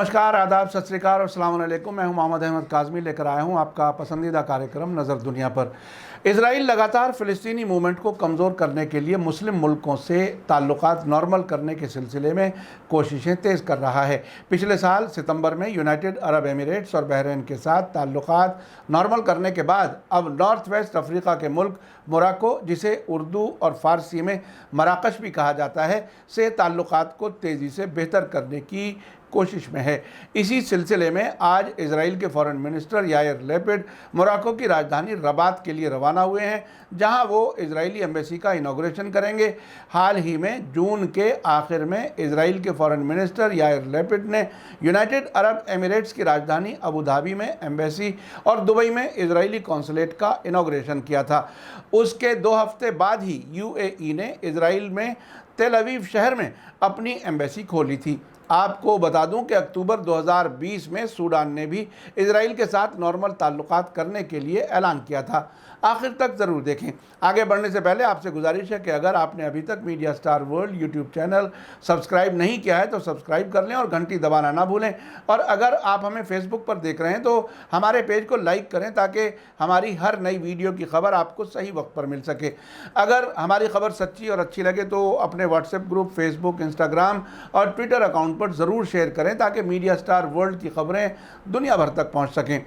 नमस्कार, आदाब, सत श्री अकाल और अस्सलाम वालेकुम। मैं हूं मोहम्मद अहमद काज़मी, लेकर आया हूं आपका पसंदीदा कार्यक्रम नज़र दुनिया पर। इजराइल लगातार फ़िलिस्तीनी मूवमेंट को कमज़ोर करने के लिए मुस्लिम मुल्कों से ताल्लुकात नॉर्मल करने के सिलसिले में कोशिशें तेज़ कर रहा है। पिछले साल सितंबर में यूनाइटेड अरब एमिरेट्स और बहरीन के साथ ताल्लुकात नॉर्मल करने के बाद अब नॉर्थ वेस्ट अफ्रीका के मुल्क मोरक्को, जिसे उर्दू और फ़ारसी में मराकश भी कहा जाता है, से ताल्लुकात को तेज़ी से बेहतर करने की कोशिश में है। इसी सिलसिले में आज इजराइल के foreign minister Yair Lapid Morocco की राजधानी रबात के लिए रवाना हुए हैं, जहां वो इजरायली एम्बेसी का इनॉग्रेशन करेंगे। हाल ही में जून के आखिर में इजराइल के फॉरेन मिनिस्टर यायर लैपिड ने यूनाइटेड अरब एमिरेट्स की राजधानी अबू धाबी में एम्बेसी और दुबई में इजरायली कौंसलेट का इनॉग्रेशन किया था। उसके 2 हफ्ते बाद ही यूएई ने इजराइल में तेल अवीव शहर में अपनी एम्बेसी खोली थी। आपको बता दूं कि अक्टूबर 2020 में सूडान ने भी इजराइल के साथ नॉर्मल ताल्लुकात करने के लिए ऐलान किया था। आखिर तक ज़रूर देखें। आगे बढ़ने से पहले आपसे गुजारिश है कि अगर आपने अभी तक media star world YouTube channel subscribe नहीं किया है तो सब्सक्राइब कर लें और घंटी दबाना ना भूलें। और अगर आप हमें फेसबुक पर देख रहे हैं तो हमारे पेज को लाइक करें ताकि हमारी हर नई वीडियो की खबर आपको सही वक्त पर मिल सके। अगर हमारी खबर सच्ची और अच्छी लगे तो अपने व्हाट्सएप ग्रुप, फेसबुक, इंस्टाग्राम और ट्विटर अकाउंट पर ज़रूर शेयर करें ताकि मीडिया स्टार वर्ल्ड की खबरें दुनिया भर तक पहुँच सकें।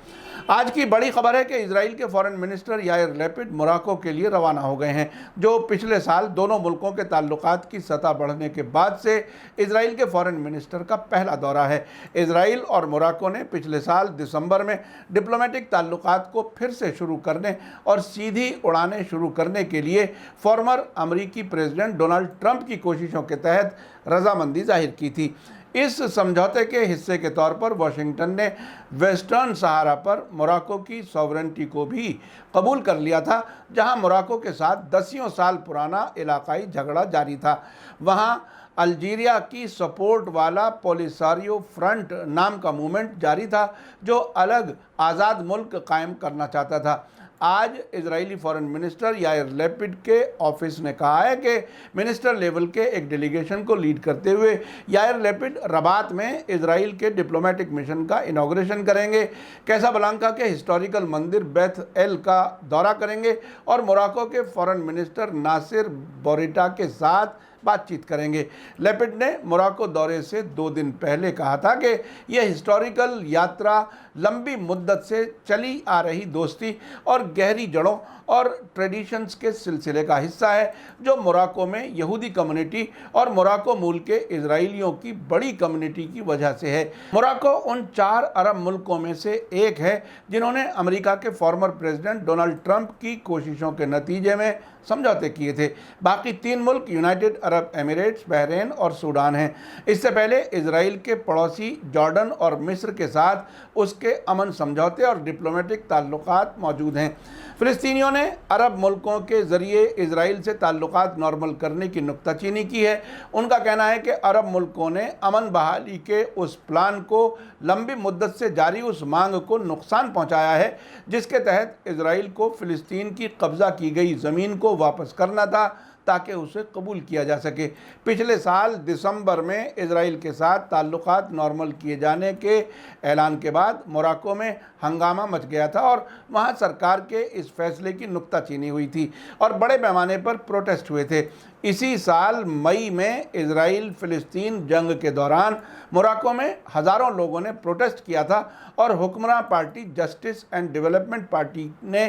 आज की बड़ी खबर है कि इजराइल के foreign minister Yair Lapid Morocco के लिए रवाना हो गए हैं, जो पिछले साल दोनों मुल्कों के ताल्लुकात की सतह बढ़ने के बाद से इजराइल के फॉरेन मिनिस्टर का पहला दौरा है। इजराइल और मोरक्को ने पिछले साल दिसंबर में डिप्लोमेटिक ताल्लुकात को फिर से शुरू करने और सीधी उड़ानें शुरू करने के लिए फॉर्मर अमरीकी प्रेसिडेंट डोनाल्ड ट्रंप की कोशिशों के तहत रजामंदी जाहिर की थी। इस समझौते के हिस्से के तौर पर वाशिंगटन ने वेस्टर्न सहारा पर मोरक्को की सॉवरेनिटी को भी कबूल कर लिया था, जहां मोरक्को के साथ दसियों साल पुराना इलाकाई झगड़ा जारी था। वहां अल्जीरिया की सपोर्ट वाला पोलिसारियो फ्रंट नाम का मूवमेंट जारी था, जो अलग आज़ाद मुल्क कायम करना चाहता था। आज Israeli foreign minister Yair Lapid के ऑफिस ने कहा है कि मिनिस्टर लेवल के एक डेलीगेशन को लीड करते हुए यायर लैपिड रबात में इजराइल के डिप्लोमेटिक मिशन का इनॉग्रेशन करेंगे, कैसाब्लांका के हिस्टोरिकल मंदिर बेथ एल का दौरा करेंगे और मोरक्को के फॉरेन मिनिस्टर नासिर बोरिटा के साथ बातचीत करेंगे। लैपिड ने मोरक्को दौरे से 2 दिन पहले कहा था कि यह हिस्टोरिकल यात्रा लंबी मुद्दत से चली आ रही दोस्ती और गहरी जड़ों और ट्रेडिशंस के सिलसिले का हिस्सा है, जो मोरक्को में यहूदी कम्युनिटी और मोरक्को मूल के इजरायलियों की बड़ी कम्युनिटी की वजह से है। मोरक्को उन 4 अरब मुल्कों में से एक है जिन्होंने अमेरिका के फॉर्मर प्रेसिडेंट डोनाल्ड ट्रंप की कोशिशों के नतीजे में समझौते किए थे। बाकी 3 मुल्क यूनाइटेड अरब एमिरेट्स, बहरीन और सूडान हैं। इससे पहले इजराइल के पड़ोसी जॉर्डन और मिस्र के साथ उसके अमन समझौते और डिप्लोमेटिक ताल्लुकात मौजूद हैं। फ़िलिस्तीनियों ने अरब मुल्कों के ज़रिए इजराइल से ताल्लुकात नॉर्मल करने की नुक्ताचीनी की है। उनका कहना है कि अरब मुल्कों ने अमन बहाली के उस प्लान को, लंबी मुद्दत से जारी उस मांग को नुकसान पहुँचाया है, जिसके तहत इजराइल को फ़िलिस्तीन की कब्ज़ा की गई ज़मीन को वापस करना था ताकि उसे कबूल किया जा सके। पिछले साल दिसंबर में इजराइल के साथ ताल्लुकात नॉर्मल किए जाने के ऐलान के बाद मोरक्को में हंगामा मच गया था और वहां सरकार के इस फैसले की नुक्ताचीनी हुई थी और बड़े पैमाने पर प्रोटेस्ट हुए थे। इसी साल मई में इजराइल फ़िलिस्तीन जंग के दौरान मोरक्को में हज़ारों लोगों ने प्रोटेस्ट किया था और हुक्मरान party justice and development party ने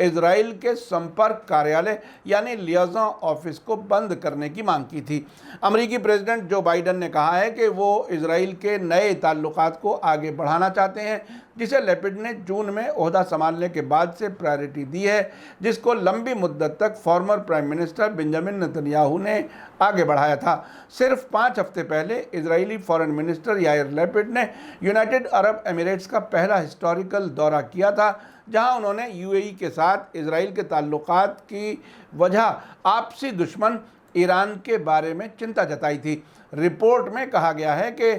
इजराइल के संपर्क कार्यालय यानी लियाज़न ऑफिस को बंद करने की मांग की थी। अमेरिकी प्रेसिडेंट जो बाइडन ने कहा है कि वो इजराइल के नए ताल्लुकात को आगे बढ़ाना चाहते हैं, जिसे लैपिड ने जून में ओहदा संभालने के बाद से प्रायोरिटी दी है, जिसको लंबी मुद्दत तक former prime minister Benjamin Netanyahu ने आगे बढ़ाया था। सिर्फ 5 हफ्ते पहले Israeli foreign minister Yair Lapid ने यूनाइटेड अरब एमिरेट्स का पहला हिस्टोरिकल दौरा किया था, जहां उन्होंने यूएई के साथ इजराइल के ताल्लुकात की वजह आपसी दुश्मन ईरान के बारे में चिंता जताई थी। रिपोर्ट में कहा गया है कि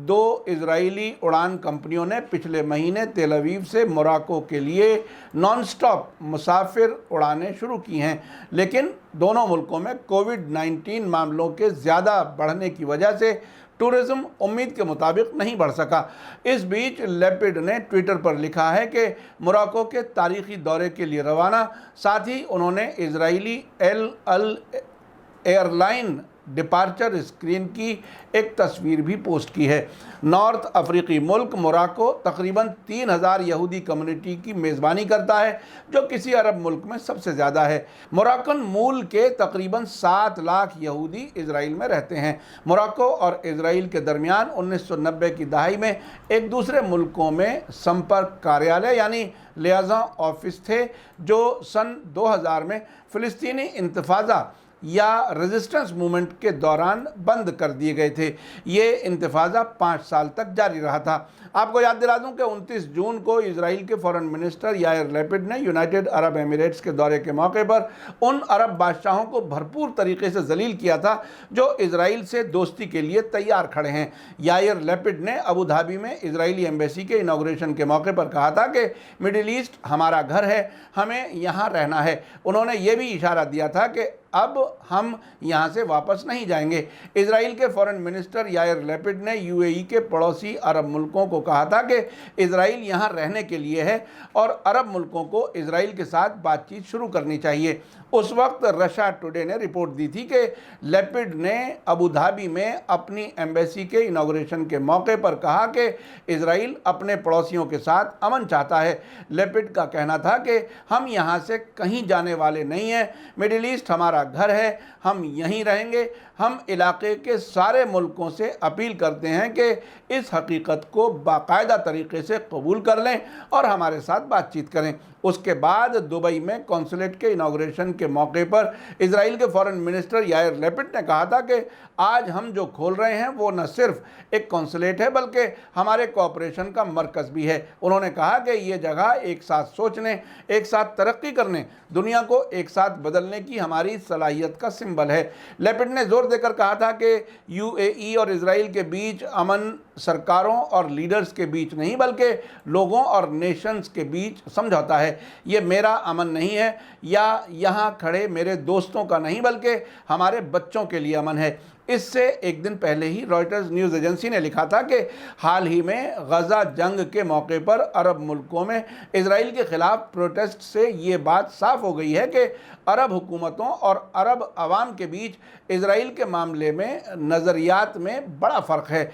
2 इजरायली उड़ान कंपनियों ने पिछले महीने तेल अवीव से मोरक्को के लिए नॉन स्टॉप मुसाफिर उड़ानें शुरू की हैं, लेकिन दोनों मुल्कों में कोविड-19 मामलों के ज़्यादा बढ़ने की वजह से टूरिज्म उम्मीद के मुताबिक नहीं बढ़ सका। इस बीच लेपिड ने ट्विटर पर लिखा है कि मोरक्को के तारीखी दौरे के लिए रवाना। साथ ही उन्होंने इजरायली एल अल एयरलाइन डिपार्चर स्क्रीन की एक तस्वीर भी पोस्ट की है। नॉर्थ अफ्रीकी मुल्क मोरक्को तकरीबन 3000 यहूदी कम्युनिटी की मेज़बानी करता है, जो किसी अरब मुल्क में सबसे ज़्यादा है। मोरक्कन मूल के तकरीबन 7 लाख यहूदी इजराइल में रहते हैं। मोरक्को और इजराइल के दरमियान 1990 की दहाई में एक दूसरे मुल्कों में संपर्क कार्यालय यानी लियाज़ा ऑफिस थे, जो सन 2000 में फ़िलिस्तीनी इंतफाज़ा या रेजिस्टेंस मूवमेंट के दौरान बंद कर दिए गए थे। ये इंतफाज़ा 5 साल तक जारी रहा था। आपको याद दिला दूं कि 29 जून को इजराइल के फॉरेन मिनिस्टर यायर लैपिड ने यूनाइटेड अरब एमिरेट्स के दौरे के मौके पर उन अरब बादशाहों को भरपूर तरीके से जलील किया था जो इजराइल से दोस्ती के लिए तैयार खड़े हैं। यायर लैपिड ने अबू धाबी में इजरायली एम्बेसी के इनाग्रेशन के मौके पर कहा था कि मिडिल ईस्ट हमारा घर है, हमें यहाँ रहना है। उन्होंने ये भी इशारा दिया था कि अब हम यहाँ से वापस नहीं जाएंगे। इजराइल के फॉरेन मिनिस्टर यायर लैपिड ने यूएई के पड़ोसी अरब मुल्कों को कहा था कि इजराइल यहाँ रहने के लिए है और अरब मुल्कों को इजराइल के साथ बातचीत शुरू करनी चाहिए। उस वक्त रशिया टुडे ने रिपोर्ट दी थी कि लैपिड ने अबू धाबी में अपनी एम्बेसी के इनाग्रेशन के मौके पर कहा कि इजराइल अपने पड़ोसियों के साथ अमन चाहता है। लैपिड का कहना था कि हम यहाँ से कहीं जाने वाले नहीं हैं, मिडिल ईस्ट हमारा घर है, हम यहीं रहेंगे। हम इलाके के सारे मुल्कों से अपील करते हैं कि इस हकीकत को बाकायदा तरीके से कबूल कर लें और हमारे साथ बातचीत करें। उसके बाद दुबई में कौंसलेट के इनाग्रेशन के मौके पर इजराइल के फॉरेन मिनिस्टर यायर लैपिड ने कहा था कि आज हम जो खोल रहे हैं वो न सिर्फ एक कौंसलेट है बल्कि हमारे कोऑपरेशन का मरकज़ भी है। उन्होंने कहा कि ये जगह एक साथ सोचने, एक साथ तरक्की करने, दुनिया को एक साथ बदलने की हमारी सलाहियत का सिंबल है। लैपिड ने जोर देकर कहा था कि यूएई और इजराइल के बीच अमन सरकारों और लीडर्स के बीच नहीं बल्कि लोगों और नेशंस के बीच समझौता है। ये मेरा अमन नहीं है या यहाँ खड़े मेरे दोस्तों का नहीं बल्कि हमारे बच्चों के लिए अमन है। इससे एक दिन पहले ही रॉयटर्स न्यूज़ एजेंसी ने लिखा था कि हाल ही में गजा जंग के मौके पर अरब मुल्कों में इजराइल के खिलाफ प्रोटेस्ट से ये बात साफ हो गई है कि अरब हुकूमतों और अरब अवाम के बीच इजराइल के मामले में नज़रियात में बड़ा फ़र्क है।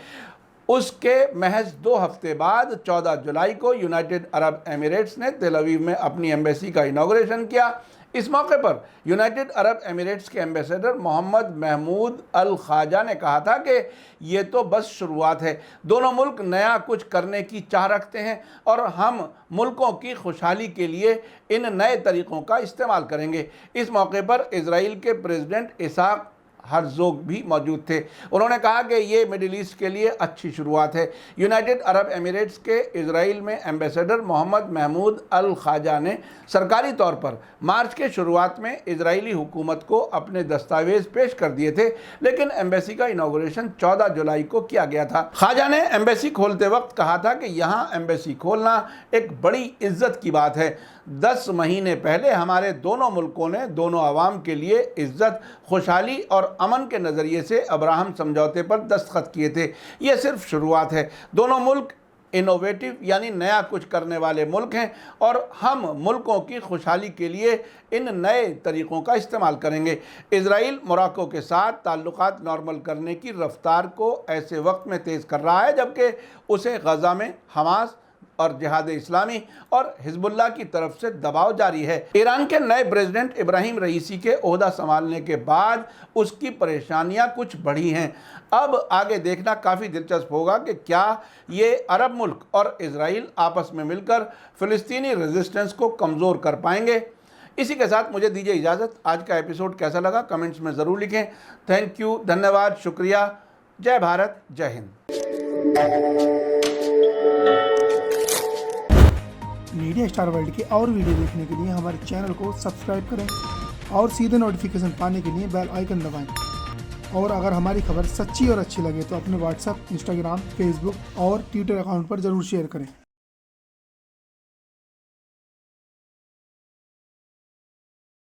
उसके महज 2 हफ्ते बाद 14 जुलाई को यूनाइटेड अरब एमिरेट्स ने तेल अवीव में अपनी एम्बेसी का इनाग्रेशन किया। इस मौके पर यूनाइटेड अरब एमिरेट्स के एम्बेसडर मोहम्मद महमूद अल ख्वाजा ने कहा था कि ये तो बस शुरुआत है, दोनों मुल्क नया कुछ करने की चाह रखते हैं और हम मुल्कों की खुशहाली के लिए इन नए तरीक़ों का इस्तेमाल करेंगे। इस मौके पर इजराइल के प्रेसिडेंट इसाक हर्जोग भी मौजूद थे। उन्होंने कहा कि ये मिडिल ईस्ट के लिए अच्छी शुरुआत है। यूनाइटेड अरब एमिरेट्स के इजराइल में एम्बेसडर मोहम्मद महमूद अल ख्वाजा ने सरकारी तौर पर मार्च के शुरुआत में इजरायली हुकूमत को अपने दस्तावेज पेश कर दिए थे, लेकिन एम्बेसी का इनाग्रेशन 14 जुलाई को किया गया था। ख्वाजा ने एम्बेसी खोलते वक्त कहा था कि यहाँ एम्बेसी खोलना एक बड़ी इज्जत की बात है। 10 महीने पहले हमारे दोनों मुल्कों ने दोनों अवाम के लिए इज्जत, खुशहाली और अमन के नज़रिए से अब्राहम समझौते पर दस्तखत किए थे। ये सिर्फ शुरुआत है। दोनों मुल्क इनोवेटिव यानी नया कुछ करने वाले मुल्क हैं और हम मुल्कों की खुशहाली के लिए इन नए तरीक़ों का इस्तेमाल करेंगे। इजराइल मोरक्को के साथ ताल्लुकात नॉर्मल करने की रफ्तार को ऐसे वक्त में तेज़ कर रहा है जबकि उसे गजा में हमास और जिहाद इस्लामी और हिजबुल्लाह की तरफ से दबाव जारी है। ईरान के नए प्रेसिडेंट इब्राहिम रईसी के ओहदा संभालने के बाद उसकी परेशानियां कुछ बढ़ी हैं। अब आगे देखना काफ़ी दिलचस्प होगा कि क्या ये अरब मुल्क और इजराइल आपस में मिलकर फ़िलिस्तीनी रेजिस्टेंस को कमज़ोर कर पाएंगे। इसी के साथ मुझे दीजिए इजाज़त। आज का एपिसोड कैसा लगा कमेंट्स में ज़रूर लिखें। थैंक यू, धन्यवाद, शुक्रिया। जय भारत, जय हिंद। मीडिया स्टार वर्ल्ड के और वीडियो देखने के लिए हमारे चैनल को सब्सक्राइब करें और सीधे नोटिफिकेशन पाने के लिए बेल आइकन दबाएं। और अगर हमारी खबर सच्ची और अच्छी लगे तो अपने व्हाट्सएप, इंस्टाग्राम, फेसबुक और ट्विटर अकाउंट पर ज़रूर शेयर करें।